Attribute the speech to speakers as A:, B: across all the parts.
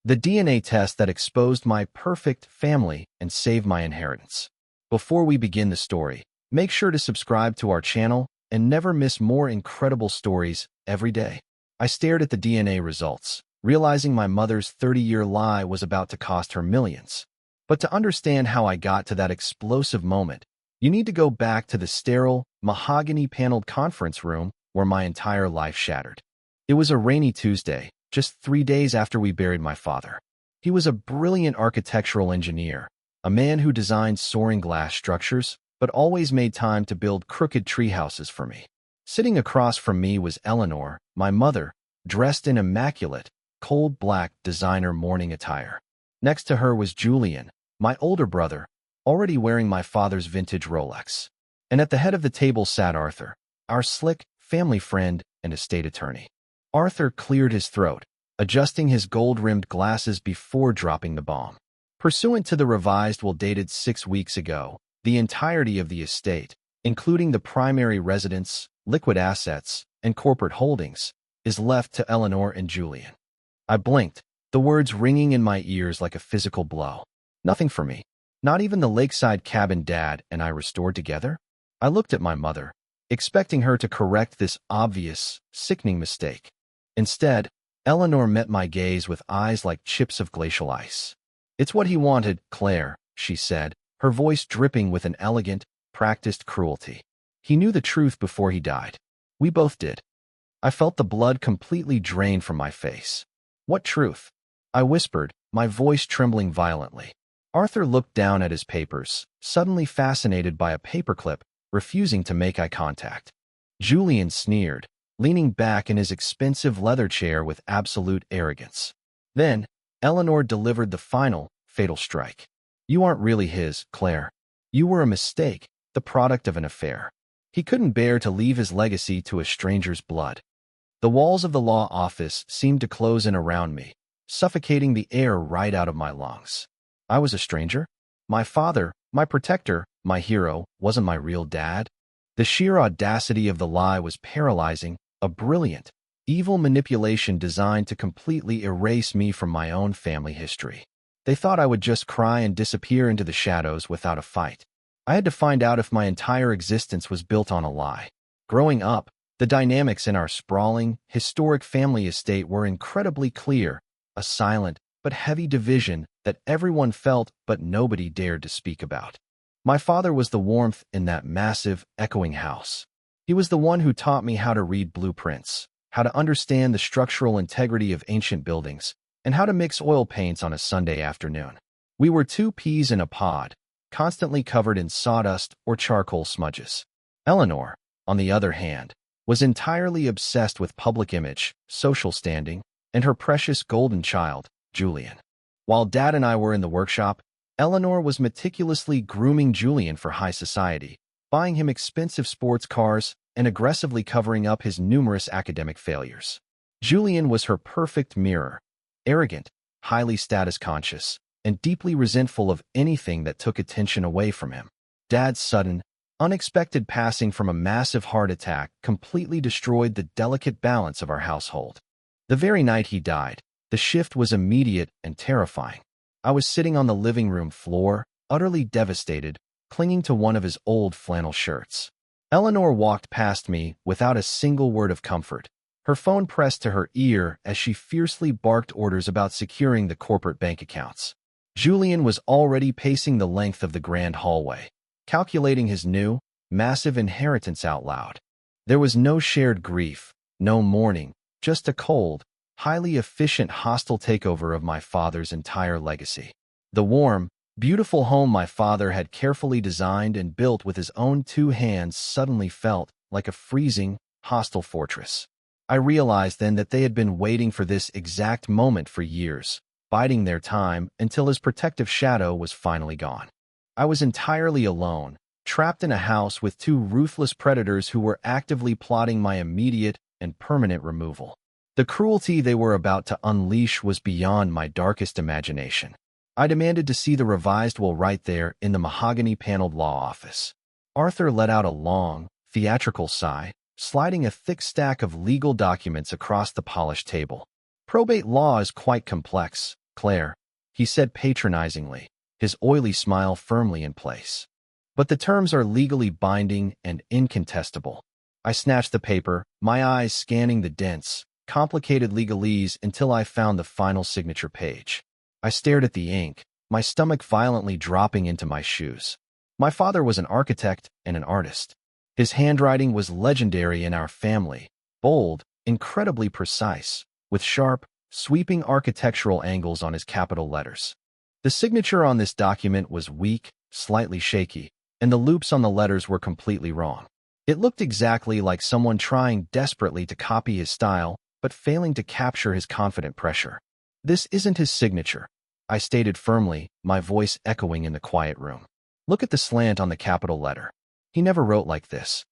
A: The DNA test that exposed my perfect family and saved my inheritance. Before we begin the story, make sure to subscribe to our channel and never miss more incredible stories every day. I stared at the DNA results, realizing my mother's 30-year lie was about to cost her millions. But to understand how I got to that explosive moment, you need to go back to the sterile, mahogany-paneled conference room where my entire life shattered. It was a rainy Tuesday, just 3 days after we buried my father. He was a brilliant architectural engineer, a man who designed soaring glass structures, but always made time to build crooked treehouses for me. Sitting across from me was Eleanor, my mother, dressed in immaculate, cold black designer morning attire. Next to her was Julian, my older brother, already wearing my father's vintage Rolex. And at the head of the table sat Arthur, our slick family friend and estate attorney. Arthur cleared his throat, adjusting his gold-rimmed glasses before dropping the bomb. Pursuant to the revised will dated 6 weeks ago, the entirety of the estate, including the primary residence, liquid assets, and corporate holdings, is left to Eleanor and Julian. I blinked, the words ringing in my ears like a physical blow. Nothing for me. Not even the lakeside cabin Dad and I restored together? I looked at my mother, expecting her to correct this obvious, sickening mistake. Instead, Eleanor met my gaze with eyes like chips of glacial ice. "It's what he wanted, Claire," she said, her voice dripping with an elegant, practiced cruelty. "He knew the truth before he died. We both did." I felt the blood completely drain from my face. "What truth?" I whispered, my voice trembling violently. Arthur looked down at his papers, suddenly fascinated by a paperclip, refusing to make eye contact. Julian sneered, leaning back in his expensive leather chair with absolute arrogance. Then, Eleanor delivered the final, fatal strike. "You aren't really his, Claire. You were a mistake, the product of an affair." He couldn't bear to leave his legacy to a stranger's blood. The walls of the law office seemed to close in around me, suffocating the air right out of my lungs. I was a stranger? My father, my protector, my hero, wasn't my real dad? The sheer audacity of the lie was paralyzing, a brilliant, evil manipulation designed to completely erase me from my own family history. They thought I would just cry and disappear into the shadows without a fight. I had to find out if my entire existence was built on a lie. Growing up, the dynamics in our sprawling, historic family estate were incredibly clear, a silent but heavy division that everyone felt but nobody dared to speak about. My father was the warmth in that massive, echoing house. He was the one who taught me how to read blueprints, how to understand the structural integrity of ancient buildings, and how to mix oil paints on a Sunday afternoon. We were 2 peas in a pod, constantly covered in sawdust or charcoal smudges. Eleanor, on the other hand, was entirely obsessed with public image, social standing, and her precious golden child, Julian. While Dad and I were in the workshop, Eleanor was meticulously grooming Julian for high society, buying him expensive sports cars and aggressively covering up his numerous academic failures. Julian was her perfect mirror, arrogant, highly status-conscious, and deeply resentful of anything that took attention away from him. Dad's sudden, unexpected passing from a massive heart attack completely destroyed the delicate balance of our household. The very night he died, the shift was immediate and terrifying. I was sitting on the living room floor, utterly devastated, clinging to one of his old flannel shirts. Eleanor walked past me without a single word of comfort, her phone pressed to her ear as she fiercely barked orders about securing the corporate bank accounts. Julian was already pacing the length of the grand hallway, calculating his new, massive inheritance out loud. There was no shared grief, no mourning, just a cold, highly efficient hostile takeover of my father's entire legacy. The warm, beautiful home my father had carefully designed and built with his own 2 hands suddenly felt like a freezing, hostile fortress. I realized then that they had been waiting for this exact moment for years, biding their time until his protective shadow was finally gone. I was entirely alone, trapped in a house with 2 ruthless predators who were actively plotting my immediate and permanent removal. The cruelty they were about to unleash was beyond my darkest imagination. I demanded to see the revised will right there in the mahogany-paneled law office. Arthur let out a long, theatrical sigh, sliding a thick stack of legal documents across the polished table. "Probate law is quite complex," Claire, he said patronizingly, his oily smile firmly in place. But the terms are legally binding and incontestable. I snatched the paper, my eyes scanning the dense, complicated legalese until I found the final signature page. I stared at the ink, my stomach violently dropping into my shoes. My father was an architect and an artist. His handwriting was legendary in our family, bold, incredibly precise, with sharp, sweeping architectural angles on his capital letters. The signature on this document was weak, slightly shaky, and the loops on the letters were completely wrong. It looked exactly like someone trying desperately to copy his style, but failing to capture his confident pressure. "This isn't his signature," I stated firmly, my voice echoing in the quiet room. "Look at the slant on the capital letter. He never wrote like this."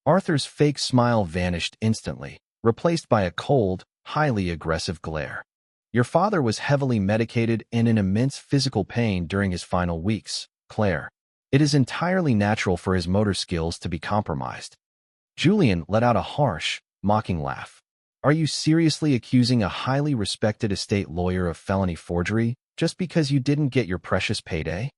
A: Arthur's fake smile vanished instantly, replaced by a cold, highly aggressive glare. "Your father was heavily medicated and in immense physical pain during his final weeks, Claire. It is entirely natural for his motor skills to be compromised." Julian let out a harsh, mocking laugh. "Are you seriously accusing a highly respected estate lawyer of felony forgery just because you didn't get your precious payday?"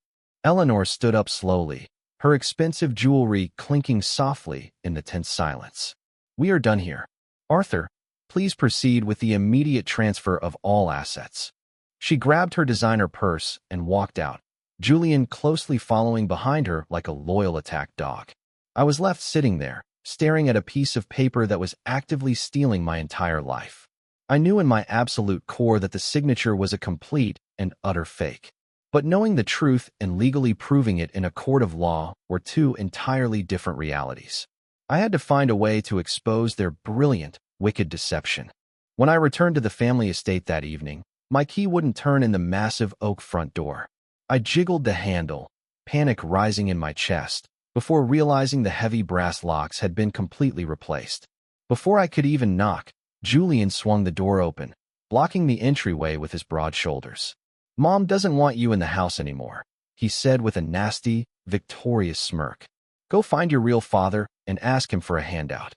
A: Eleanor stood up slowly, her expensive jewelry clinking softly in the tense silence. "We are done here. Arthur, please proceed with the immediate transfer of all assets." She grabbed her designer purse and walked out, Julian closely following behind her like a loyal attack dog. I was left sitting there, staring at a piece of paper that was actively stealing my entire life. I knew in my absolute core that the signature was a complete and utter fake. But knowing the truth and legally proving it in a court of law were two entirely different realities. I had to find a way to expose their brilliant, wicked deception. When I returned to the family estate that evening, my key wouldn't turn in the massive oak front door. I jiggled the handle, panic rising in my chest, before realizing the heavy brass locks had been completely replaced. Before I could even knock, Julian swung the door open, blocking the entryway with his broad shoulders. "Mom doesn't want you in the house anymore," he said with a nasty, victorious smirk. "Go find your real father and ask him for a handout."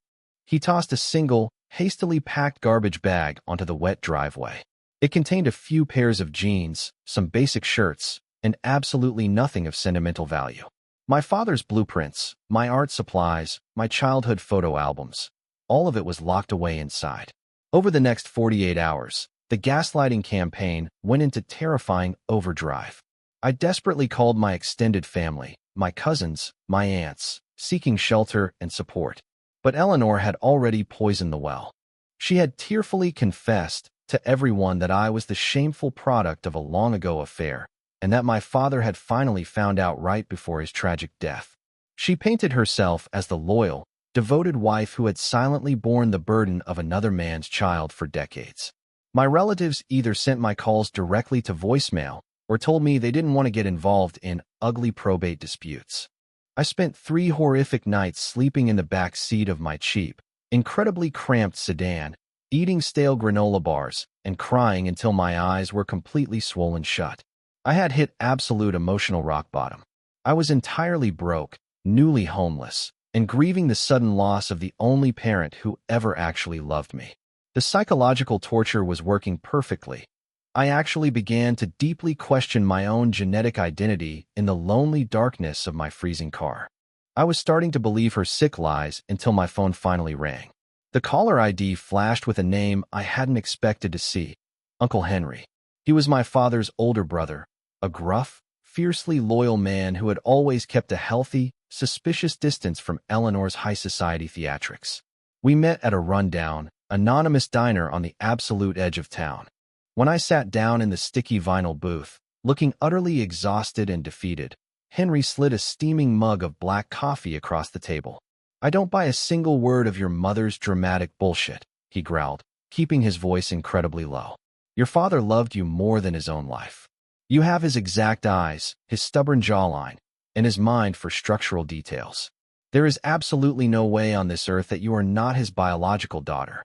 A: He tossed a single, hastily packed garbage bag onto the wet driveway. It contained a few pairs of jeans, some basic shirts, and absolutely nothing of sentimental value. My father's blueprints, my art supplies, my childhood photo albums, all of it was locked away inside. Over the next 48 hours, the gaslighting campaign went into terrifying overdrive. I desperately called my extended family, my cousins, my aunts, seeking shelter and support. But Eleanor had already poisoned the well. She had tearfully confessed to everyone that I was the shameful product of a long-ago affair, and that my father had finally found out right before his tragic death. She painted herself as the loyal, devoted wife who had silently borne the burden of another man's child for decades. My relatives either sent my calls directly to voicemail or told me they didn't want to get involved in ugly probate disputes. I spent 3 horrific nights sleeping in the back seat of my cheap, incredibly cramped sedan, eating stale granola bars, and crying until my eyes were completely swollen shut. I had hit absolute emotional rock bottom. I was entirely broke, newly homeless, and grieving the sudden loss of the only parent who ever actually loved me. The psychological torture was working perfectly. I actually began to deeply question my own genetic identity in the lonely darkness of my freezing car. I was starting to believe her sick lies until my phone finally rang. The caller ID flashed with a name I hadn't expected to see: Uncle Henry. He was my father's older brother, a gruff, fiercely loyal man who had always kept a healthy, suspicious distance from Eleanor's high society theatrics. We met at a rundown, anonymous diner on the absolute edge of town. When I sat down in the sticky vinyl booth, looking utterly exhausted and defeated, Henry slid a steaming mug of black coffee across the table. "I don't buy a single word of your mother's dramatic bullshit," he growled, keeping his voice incredibly low. "Your father loved you more than his own life. You have his exact eyes, his stubborn jawline, and his mind for structural details. There is absolutely no way on this earth that you are not his biological daughter."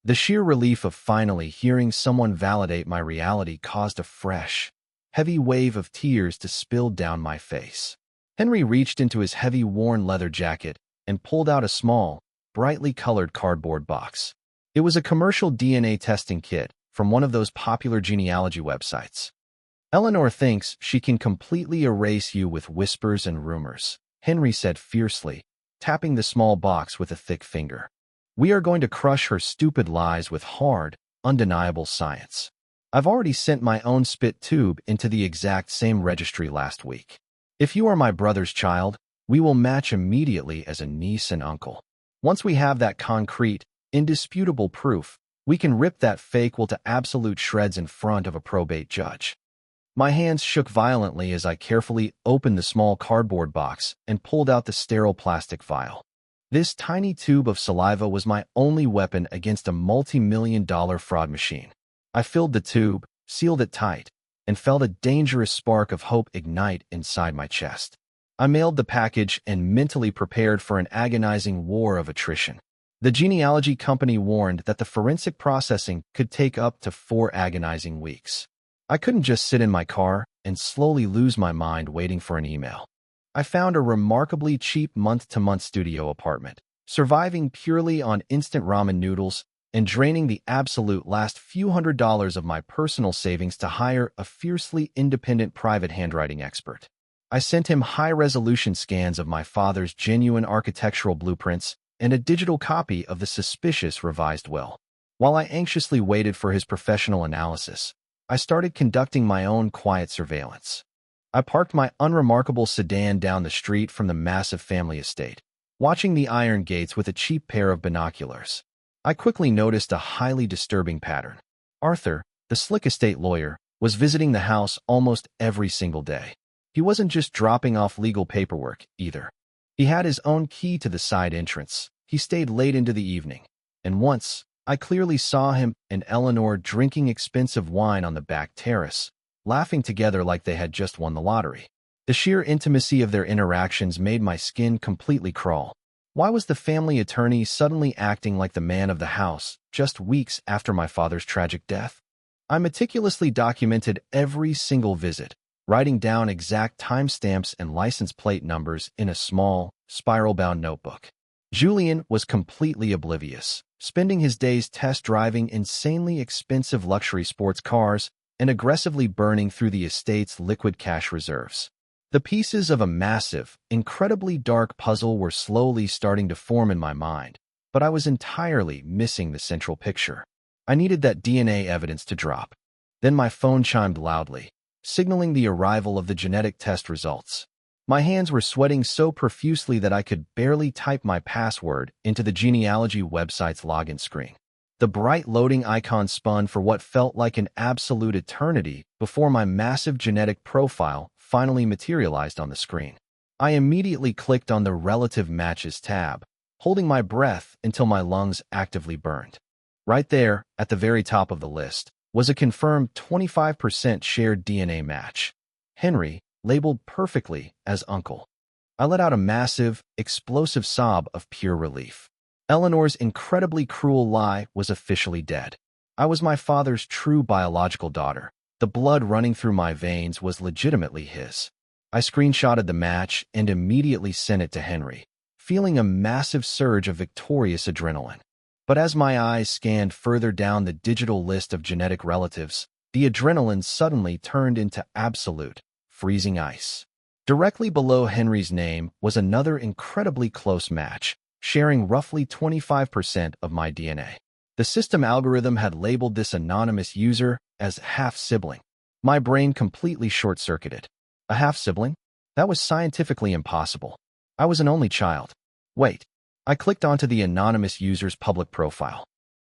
A: The sheer relief of finally hearing someone validate my reality caused a fresh, heavy wave of tears to spill down my face. Henry reached into his heavy, worn leather jacket and pulled out a small, brightly colored cardboard box. It was a commercial DNA testing kit from one of those popular genealogy websites. Eleanor thinks she can completely erase you with whispers and rumors, Henry said fiercely, tapping the small box with a thick finger. We are going to crush her stupid lies with hard, undeniable science. I've already sent my own spit tube into the exact same registry last week. If you are my brother's child, we will match immediately as a niece and uncle. Once we have that concrete, indisputable proof, we can rip that fake will to absolute shreds in front of a probate judge. My hands shook violently as I carefully opened the small cardboard box and pulled out the sterile plastic vial. This tiny tube of saliva was my only weapon against a multi-million-dollar fraud machine. I filled the tube, sealed it tight, and felt a dangerous spark of hope ignite inside my chest. I mailed the package and mentally prepared for an agonizing war of attrition. The genealogy company warned that the forensic processing could take up to 4 agonizing weeks. I couldn't just sit in my car and slowly lose my mind waiting for an email. I found a remarkably cheap month-to-month studio apartment, surviving purely on instant ramen noodles and draining the absolute last few $100s of my personal savings to hire a fiercely independent private handwriting expert. I sent him high-resolution scans of my father's genuine architectural blueprints and a digital copy of the suspicious revised will. While I anxiously waited for his professional analysis, I started conducting my own quiet surveillance. I parked my unremarkable sedan down the street from the massive family estate, watching the iron gates with a cheap pair of binoculars. I quickly noticed a highly disturbing pattern. Arthur, the slick estate lawyer, was visiting the house almost every single day. He wasn't just dropping off legal paperwork, either. He had his own key to the side entrance. He stayed late into the evening, and once, I clearly saw him and Eleanor drinking expensive wine on the back terrace, laughing together like they had just won the lottery. The sheer intimacy of their interactions made my skin completely crawl. Why was the family attorney suddenly acting like the man of the house just weeks after my father's tragic death? I meticulously documented every single visit, writing down exact timestamps and license plate numbers in a small, spiral-bound notebook. Julian was completely oblivious, spending his days test driving insanely expensive luxury sports cars and aggressively burning through the estate's liquid cash reserves. The pieces of a massive, incredibly dark puzzle were slowly starting to form in my mind, but I was entirely missing the central picture. I needed that DNA evidence to drop. Then my phone chimed loudly, signaling the arrival of the genetic test results. My hands were sweating so profusely that I could barely type my password into the genealogy website's login screen. The bright loading icon spun for what felt like an absolute eternity before my massive genetic profile finally materialized on the screen. I immediately clicked on the Relative Matches tab, holding my breath until my lungs actively burned. Right there, at the very top of the list, was a confirmed 25% shared DNA match. Henry, labeled perfectly as uncle. I let out a massive, explosive sob of pure relief. Eleanor's incredibly cruel lie was officially dead. I was my father's true biological daughter. The blood running through my veins was legitimately his. I screenshotted the match and immediately sent it to Henry, feeling a massive surge of victorious adrenaline. But as my eyes scanned further down the digital list of genetic relatives, the adrenaline suddenly turned into absolute, freezing ice. Directly below Henry's name was another incredibly close match, sharing roughly 25% of my DNA. The system algorithm had labeled this anonymous user as half-sibling. My brain completely short-circuited. A half-sibling? That was scientifically impossible. I was an only child. Wait. I clicked onto the anonymous user's public profile.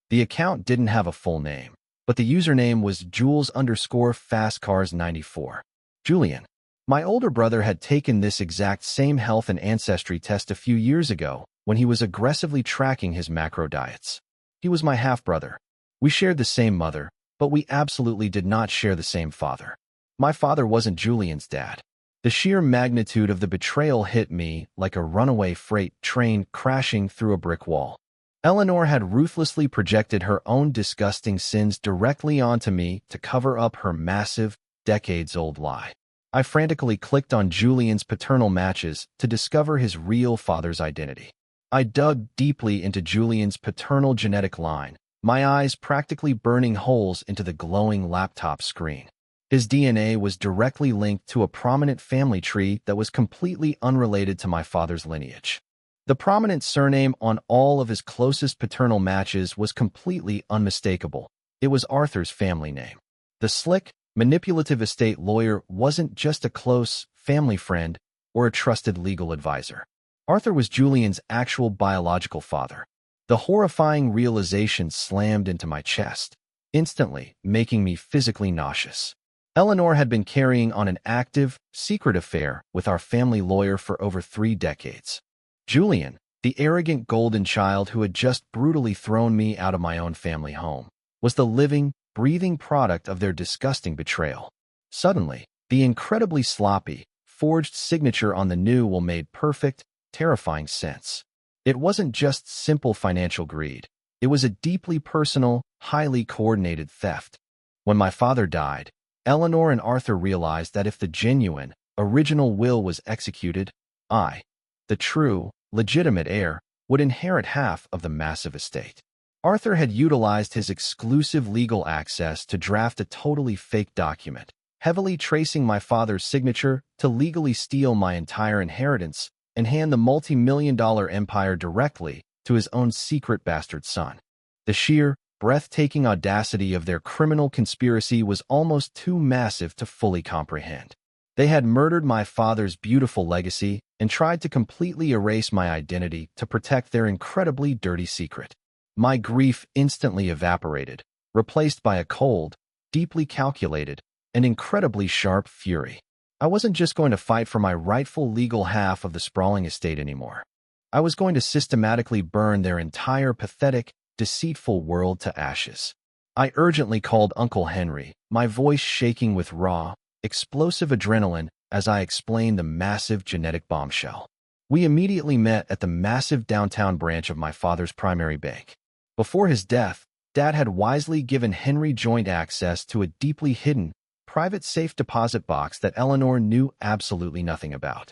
A: The account didn't have a full name, but the username was Jules_FastCars94. Julian. My older brother had taken this exact same health and ancestry test a few years ago when he was aggressively tracking his macro diets. He was my half-brother. We shared the same mother, but we absolutely did not share the same father. My father wasn't Julian's dad. The sheer magnitude of the betrayal hit me like a runaway freight train crashing through a brick wall. Eleanor had ruthlessly projected her own disgusting sins directly onto me to cover up her massive, decades-old lie. I frantically clicked on Julian's paternal matches to discover his real father's identity. I dug deeply into Julian's paternal genetic line, my eyes practically burning holes into the glowing laptop screen. His DNA was directly linked to a prominent family tree that was completely unrelated to my father's lineage. The prominent surname on all of his closest paternal matches was completely unmistakable. It was Arthur's family name. The slick, manipulative estate lawyer wasn't just a close family friend or a trusted legal advisor. Arthur was Julian's actual biological father. The horrifying realization slammed into my chest, instantly making me physically nauseous. Eleanor had been carrying on an active, secret affair with our family lawyer for over 3 decades. Julian, the arrogant golden child who had just brutally thrown me out of my own family home, was the living, breathing product of their disgusting betrayal. Suddenly, the incredibly sloppy, forged signature on the new will made perfect, terrifying sense. It wasn't just simple financial greed. It was a deeply personal, highly coordinated theft. When my father died, Eleanor and Arthur realized that if the genuine, original will was executed, I, the true, legitimate heir, would inherit half of the massive estate. Arthur had utilized his exclusive legal access to draft a totally fake document, heavily tracing my father's signature to legally steal my entire inheritance and hand the multi-million-dollar empire directly to his own secret bastard son. The sheer, breathtaking audacity of their criminal conspiracy was almost too massive to fully comprehend. They had murdered my father's beautiful legacy and tried to completely erase my identity to protect their incredibly dirty secret. My grief instantly evaporated, replaced by a cold, deeply calculated, and incredibly sharp fury. I wasn't just going to fight for my rightful legal half of the sprawling estate anymore. I was going to systematically burn their entire pathetic, deceitful world to ashes. I urgently called Uncle Henry, my voice shaking with raw, explosive adrenaline as I explained the massive genetic bombshell. We immediately met at the massive downtown branch of my father's primary bank. Before his death, Dad had wisely given Henry joint access to a deeply hidden, private safe deposit box that Eleanor knew absolutely nothing about.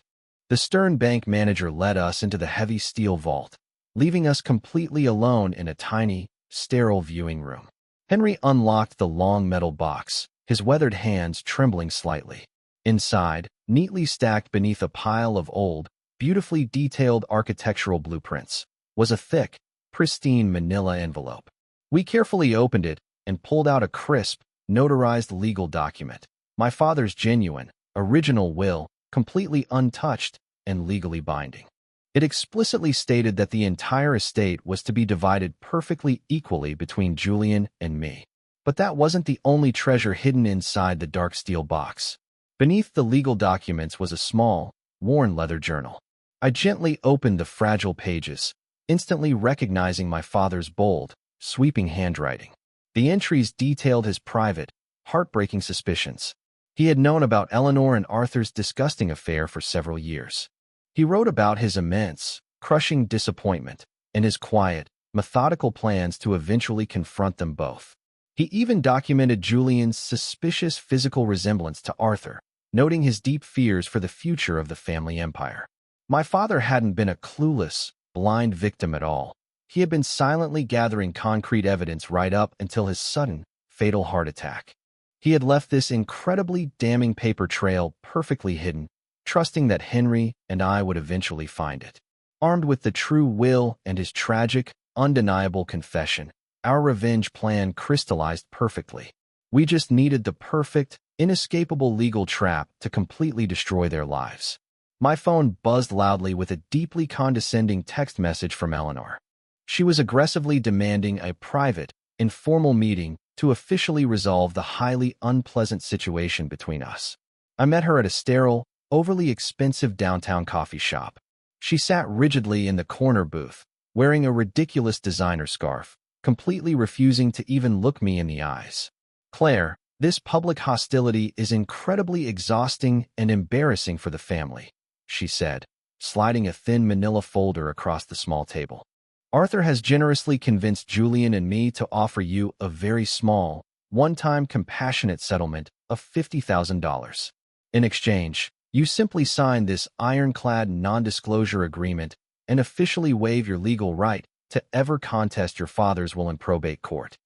A: The stern bank manager led us into the heavy steel vault, leaving us completely alone in a tiny, sterile viewing room. Henry unlocked the long metal box, his weathered hands trembling slightly. Inside, neatly stacked beneath a pile of old, beautifully detailed architectural blueprints, was a thick, pristine manila envelope. We carefully opened it and pulled out a crisp, notarized legal document. My father's genuine, original will, completely untouched and legally binding. It explicitly stated that the entire estate was to be divided perfectly equally between Julian and me. But that wasn't the only treasure hidden inside the dark steel box. Beneath the legal documents was a small, worn leather journal. I gently opened the fragile pages, instantly recognizing my father's bold, sweeping handwriting. The entries detailed his private, heartbreaking suspicions. He had known about Eleanor and Arthur's disgusting affair for several years. He wrote about his immense, crushing disappointment and his quiet, methodical plans to eventually confront them both. He even documented Julian's suspicious physical resemblance to Arthur, noting his deep fears for the future of the family empire. My father hadn't been a clueless, blind victim at all. He had been silently gathering concrete evidence right up until his sudden, fatal heart attack. He had left this incredibly damning paper trail perfectly hidden, trusting that Henry and I would eventually find it. Armed with the true will and his tragic, undeniable confession, our revenge plan crystallized perfectly. We just needed the perfect, inescapable legal trap to completely destroy their lives. My phone buzzed loudly with a deeply condescending text message from Eleanor. She was aggressively demanding a private, informal meeting to officially resolve the highly unpleasant situation between us. I met her at a sterile, overly expensive downtown coffee shop. She sat rigidly in the corner booth, wearing a ridiculous designer scarf, completely refusing to even look me in the eyes. "Claire, this public hostility is incredibly exhausting and embarrassing for the family," she said, sliding a thin manila folder across the small table. "Arthur has generously convinced Julian and me to offer you a very small, one-time compassionate settlement of $50,000. In exchange, you simply sign this ironclad non-disclosure agreement and officially waive your legal right to ever contest your father's will in probate court.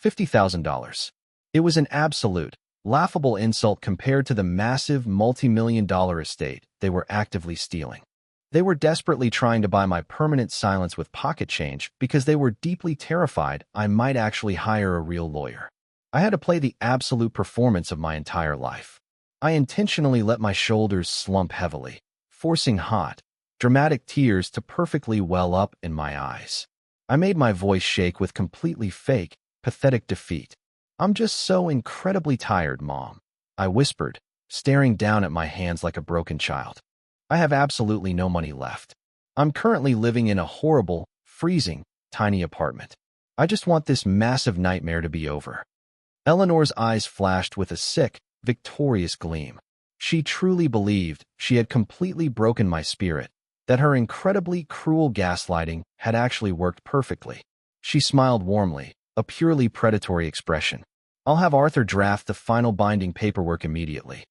A: $50,000. It was an absolute, laughable insult compared to the massive multi-million-dollar estate they were actively stealing. They were desperately trying to buy my permanent silence with pocket change because they were deeply terrified I might actually hire a real lawyer. I had to play the absolute performance of my entire life. I intentionally let my shoulders slump heavily, forcing hot, dramatic tears to perfectly well up in my eyes. I made my voice shake with completely fake, pathetic defeat. "I'm just so incredibly tired, Mom," I whispered, staring down at my hands like a broken child. "I have absolutely no money left. I'm currently living in a horrible, freezing, tiny apartment. I just want this massive nightmare to be over." Eleanor's eyes flashed with a sick, victorious gleam. She truly believed she had completely broken my spirit, that her incredibly cruel gaslighting had actually worked perfectly. She smiled warmly, a purely predatory expression. "I'll have Arthur draft the final binding paperwork immediately."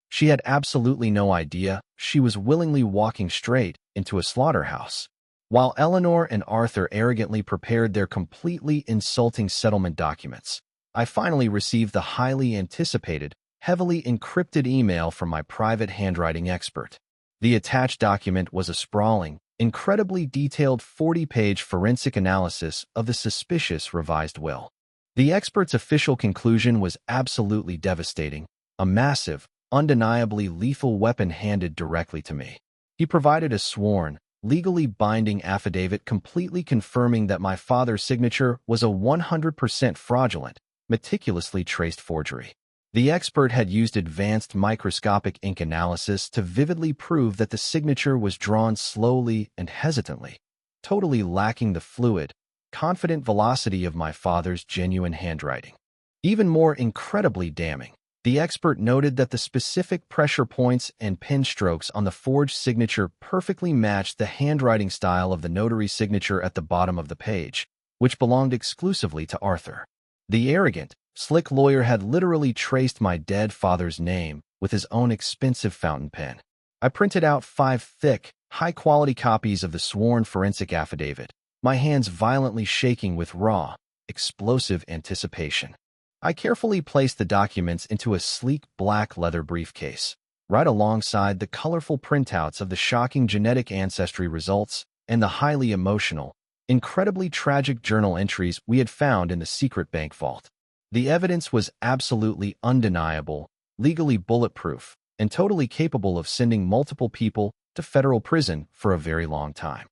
A: She had absolutely no idea she was willingly walking straight into a slaughterhouse. While Eleanor and Arthur arrogantly prepared their completely insulting settlement documents, I finally received the highly anticipated, heavily encrypted email from my private handwriting expert. The attached document was a sprawling, incredibly detailed 40-page forensic analysis of the suspicious revised will. The expert's official conclusion was absolutely devastating: a massive, undeniably lethal weapon handed directly to me. He provided a sworn, legally binding affidavit completely confirming that my father's signature was a 100% fraudulent, meticulously traced forgery. The expert had used advanced microscopic ink analysis to vividly prove that the signature was drawn slowly and hesitantly, totally lacking the fluid, confident velocity of my father's genuine handwriting. Even more incredibly damning, the expert noted that the specific pressure points and pen strokes on the forged signature perfectly matched the handwriting style of the notary's signature at the bottom of the page, which belonged exclusively to Arthur. The arrogant, slick lawyer had literally traced my dead father's name with his own expensive fountain pen. I printed out 5 thick, high-quality copies of the sworn forensic affidavit, my hands violently shaking with raw, explosive anticipation. I carefully placed the documents into a sleek black leather briefcase, right alongside the colorful printouts of the shocking genetic ancestry results and the highly emotional, incredibly tragic journal entries we had found in the secret bank vault. The evidence was absolutely undeniable, legally bulletproof, and totally capable of sending multiple people to federal prison for a very long time.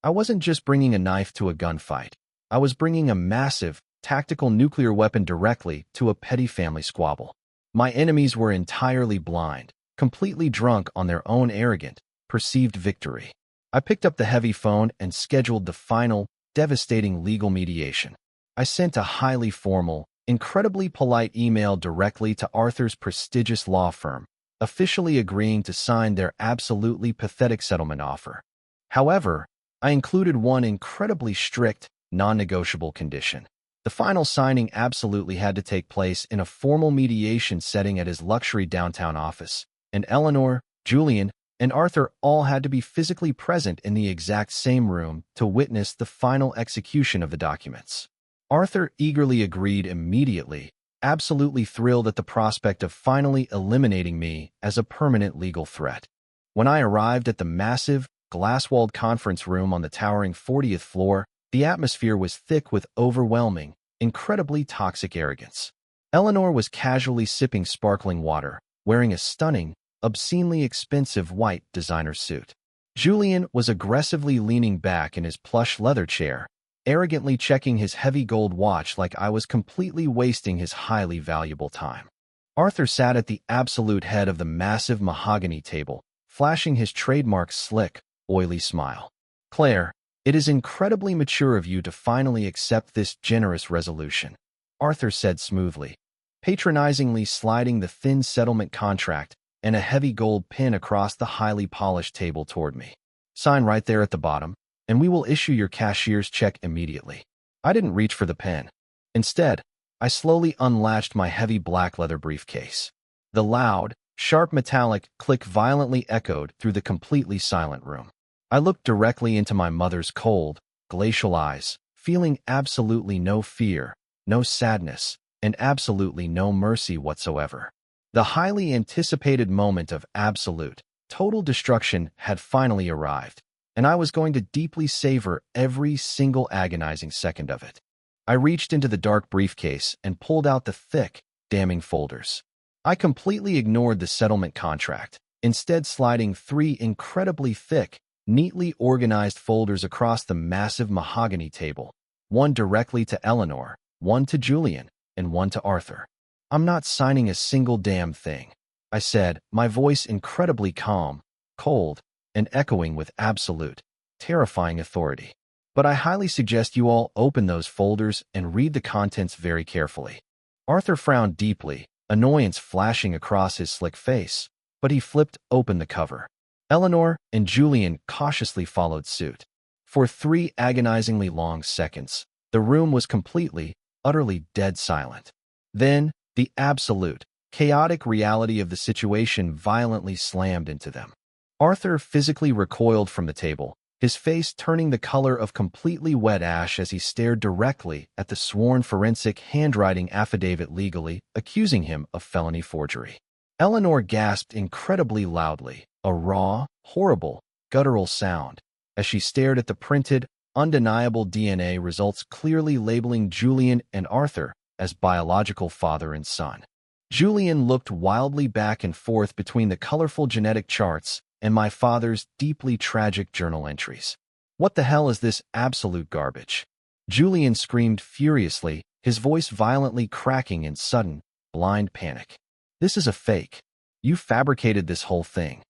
A: I wasn't just bringing a knife to a gunfight. I was bringing a massive, tactical nuclear weapon directly to a petty family squabble. My enemies were entirely blind, completely drunk on their own arrogant, perceived victory. I picked up the heavy phone and scheduled the final, devastating legal mediation. I sent a highly formal, incredibly polite email directly to Arthur's prestigious law firm, officially agreeing to sign their absolutely pathetic settlement offer. However, I included one incredibly strict, non-negotiable condition. The final signing absolutely had to take place in a formal mediation setting at his luxury downtown office, and Eleanor, Julian, and Arthur all had to be physically present in the exact same room to witness the final execution of the documents. Arthur eagerly agreed immediately, absolutely thrilled at the prospect of finally eliminating me as a permanent legal threat. When I arrived at the massive, glass-walled conference room on the towering 40th floor, the atmosphere was thick with overwhelming, incredibly toxic arrogance. Eleanor was casually sipping sparkling water, wearing a stunning, obscenely expensive white designer suit. Julian was aggressively leaning back in his plush leather chair, arrogantly checking his heavy gold watch like I was completely wasting his highly valuable time. Arthur sat at the absolute head of the massive mahogany table, flashing his trademark slick, oily smile. "Claire, it is incredibly mature of you to finally accept this generous resolution," Arthur said smoothly, patronizingly sliding the thin settlement contract and a heavy gold pin across the highly polished table toward me. "Sign right there at the bottom, and we will issue your cashier's check immediately." I didn't reach for the pen. Instead, I slowly unlatched my heavy black leather briefcase. The loud, sharp metallic click violently echoed through the completely silent room. I looked directly into my mother's cold, glacial eyes, feeling absolutely no fear, no sadness, and absolutely no mercy whatsoever. The highly anticipated moment of absolute, total destruction had finally arrived, and I was going to deeply savor every single agonizing second of it. I reached into the dark briefcase and pulled out the thick, damning folders. I completely ignored the settlement contract, instead sliding 3 incredibly thick, neatly organized folders across the massive mahogany table, one directly to Eleanor, one to Julian, and one to Arthur. "I'm not signing a single damn thing," I said, my voice incredibly calm, cold, and echoing with absolute, terrifying authority. "But I highly suggest you all open those folders and read the contents very carefully." Arthur frowned deeply, annoyance flashing across his slick face, but he flipped open the cover. Eleanor and Julian cautiously followed suit. For 3 agonizingly long seconds, the room was completely, utterly dead silent. Then, the absolute, chaotic reality of the situation violently slammed into them. Arthur physically recoiled from the table, his face turning the color of completely wet ash as he stared directly at the sworn forensic handwriting affidavit legally accusing him of felony forgery. Eleanor gasped incredibly loudly, a raw, horrible, guttural sound, as she stared at the printed, undeniable DNA results clearly labeling Julian and Arthur as biological father and son. Julian looked wildly back and forth between the colorful genetic charts and my father's deeply tragic journal entries. "What the hell is this absolute garbage?" Julian screamed furiously, his voice violently cracking in sudden, blind panic. "This is a fake. You fabricated this whole thing."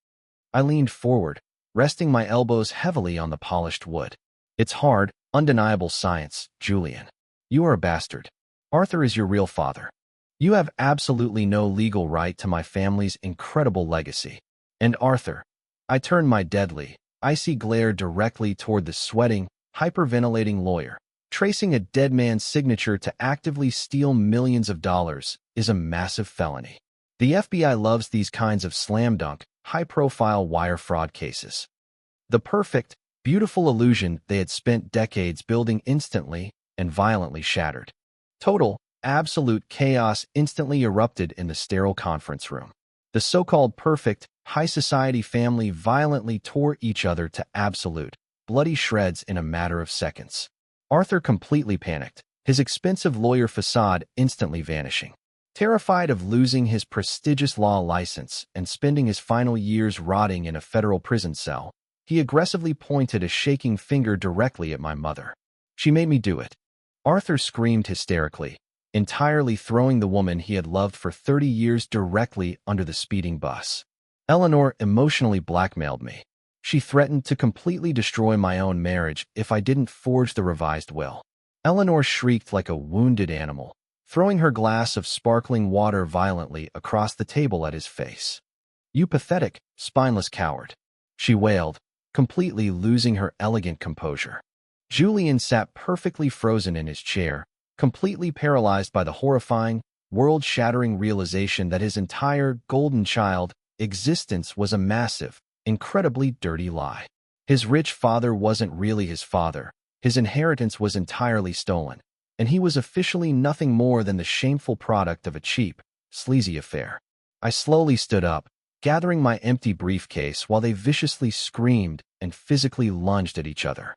A: I leaned forward, resting my elbows heavily on the polished wood. "It's hard, undeniable science, Julian. You are a bastard. Arthur is your real father. You have absolutely no legal right to my family's incredible legacy. And Arthur." I turned my deadly, icy glare directly toward the sweating, hyperventilating lawyer. "Tracing a dead man's signature to actively steal millions of dollars is a massive felony. The FBI loves these kinds of slam-dunk, high-profile wire fraud cases." The perfect, beautiful illusion they had spent decades building instantly and violently shattered. Total, absolute chaos instantly erupted in the sterile conference room. The so-called perfect, high-society family violently tore each other to absolute, bloody shreds in a matter of seconds. Arthur completely panicked, his expensive lawyer facade instantly vanishing. Terrified of losing his prestigious law license and spending his final years rotting in a federal prison cell, he aggressively pointed a shaking finger directly at my mother. "She made me do it." Arthur screamed hysterically, entirely throwing the woman he had loved for 30 years directly under the speeding bus. Eleanor emotionally blackmailed me. She threatened to completely destroy my own marriage if I didn't forge the revised will. Eleanor shrieked like a wounded animal, throwing her glass of sparkling water violently across the table at his face. "You pathetic, spineless coward," she wailed, completely losing her elegant composure. Julian sat perfectly frozen in his chair, completely paralyzed by the horrifying, world-shattering realization that his entire golden child existence was a massive, incredibly dirty lie. His rich father wasn't really his father, his inheritance was entirely stolen, and he was officially nothing more than the shameful product of a cheap, sleazy affair. I slowly stood up, gathering my empty briefcase while they viciously screamed and physically lunged at each other.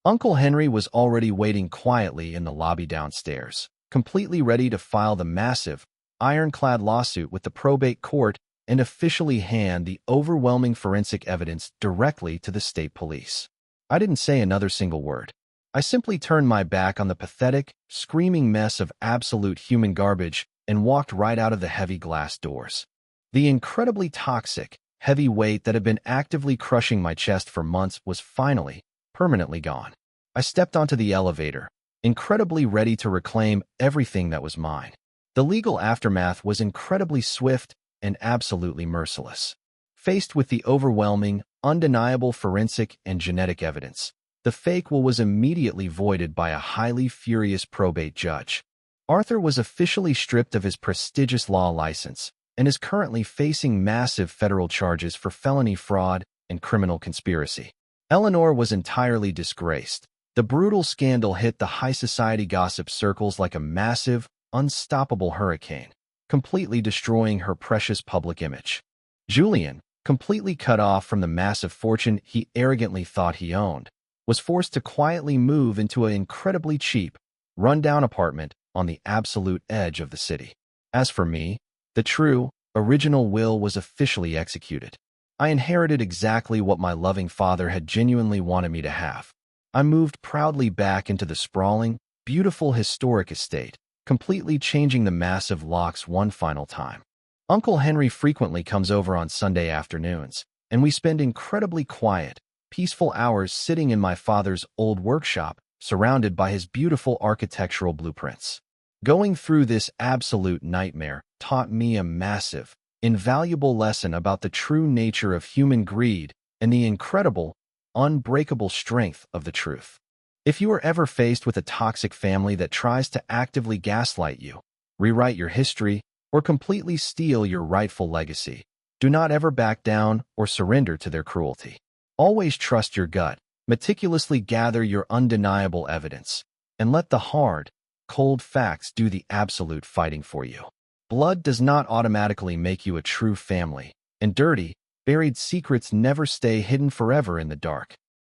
A: Uncle Henry was already waiting quietly in the lobby downstairs, completely ready to file the massive, ironclad lawsuit with the probate court and officially hand the overwhelming forensic evidence directly to the state police. I didn't say another single word. I simply turned my back on the pathetic, screaming mess of absolute human garbage and walked right out of the heavy glass doors. The incredibly toxic, heavy weight that had been actively crushing my chest for months was finally, permanently gone. I stepped onto the elevator, incredibly ready to reclaim everything that was mine. The legal aftermath was incredibly swift and absolutely merciless. Faced with the overwhelming, undeniable forensic and genetic evidence, the fake will was immediately voided by a highly furious probate judge. Arthur was officially stripped of his prestigious law license and is currently facing massive federal charges for felony fraud and criminal conspiracy. Eleanor was entirely disgraced, The brutal scandal hit the high society gossip circles like a massive, unstoppable hurricane, completely destroying her precious public image. Julian, completely cut off from the massive fortune he arrogantly thought he owned, was forced to quietly move into an incredibly cheap, run-down apartment on the absolute edge of the city. As for me, the true, original will was officially executed. I inherited exactly what my loving father had genuinely wanted me to have. I moved proudly back into the sprawling, beautiful historic estate, completely changing the massive locks one final time. Uncle Henry frequently comes over on Sunday afternoons, and we spend incredibly quiet, peaceful hours sitting in my father's old workshop, surrounded by his beautiful architectural blueprints. Going through this absolute nightmare taught me a massive, invaluable lesson about the true nature of human greed and the incredible, unbreakable strength of the truth. If you are ever faced with a toxic family that tries to actively gaslight you, rewrite your history, or completely steal your rightful legacy, do not ever back down or surrender to their cruelty. Always trust your gut, meticulously gather your undeniable evidence, and let the hard, cold facts do the absolute fighting for you. Blood does not automatically make you a true family, and dirty, buried secrets never stay hidden forever in the dark.